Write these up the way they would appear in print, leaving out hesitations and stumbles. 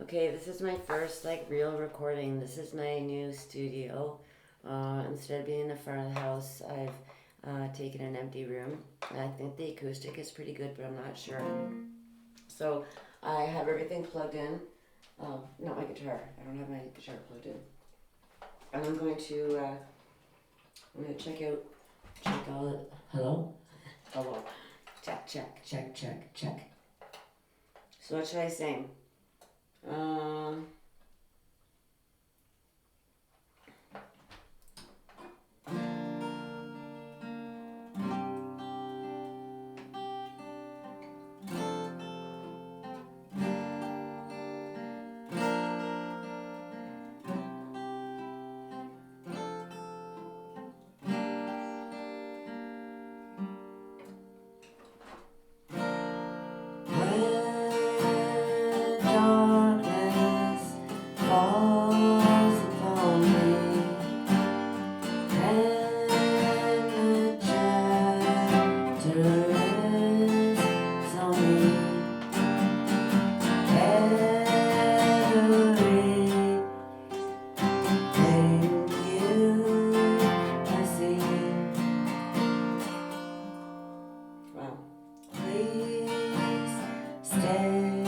Okay, this is my first like real recording. This is my new studio. Instead of being in the front of the house, I've taken an empty room. I think the acoustic is pretty good, but I'm not sure. So I have everything plugged in. Not my guitar. I don't have my guitar plugged in. And I'm gonna check all it. Hello? Hello. Check. So what should I sing? Uh, When darkness falls upon me and the chapter is on me, everything you I see. Wow. Please stay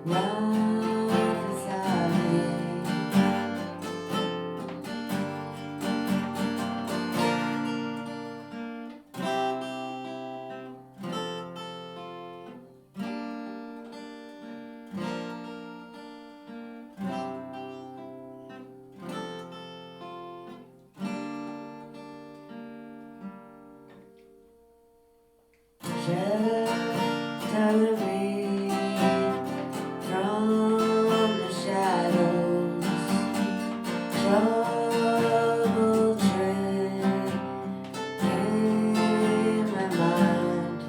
right beside me. Shelter me from the shadows, trouble tread in my mind,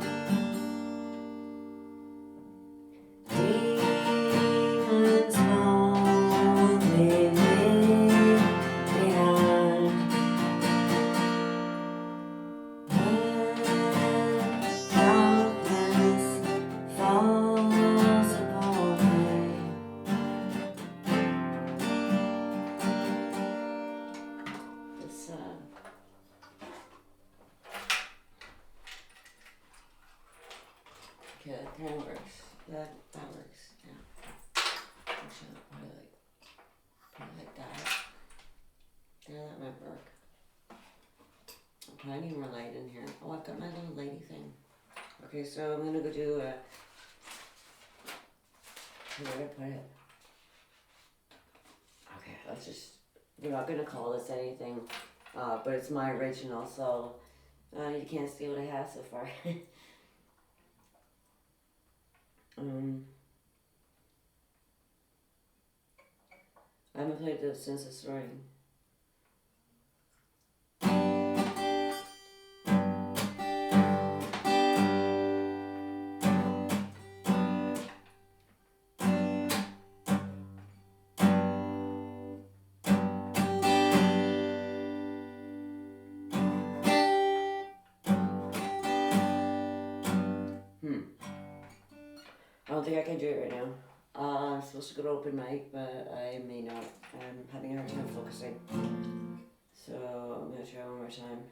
demons won't leave me behind. Darkness falls upon me. This okay, that kind of works. That works. Yeah. Actually, probably like that. Yeah, that might work. I need more light in here. Oh, I've got my little lighty thing. Okay, so I'm gonna go do where did I put it? Okay, we're not gonna call this anything, but it's my original, so you can't see what I have so far. I haven't played this since the starting. I don't think I can do it right now. I'm supposed to go to open mic, but I may not. I'm having a hard time focusing. So I'm gonna try one more time.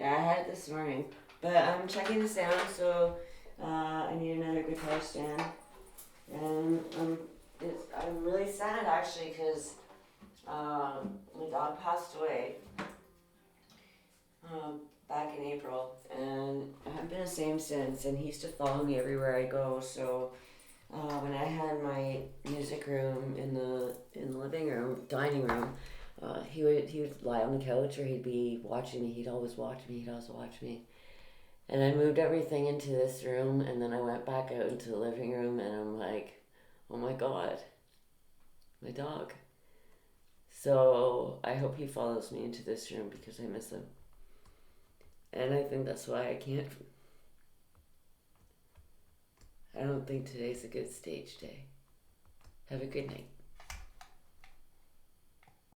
Yeah, I had it this morning, but I'm checking the sound, so I need another guitar stand, and I'm really sad actually because my dog passed away back in April, and I haven't been the same since. And he used to follow me everywhere I go. So when I had my music room in the living room, dining room, he would lie on the couch or he'd be watching me. He'd always watch me. And I moved everything into this room, and then I went back out into the living room, and I'm like, oh my god, my dog. So I hope he follows me into this room because I miss him. And I think that's why I can't. I don't think today's a good stage day. Have a good night.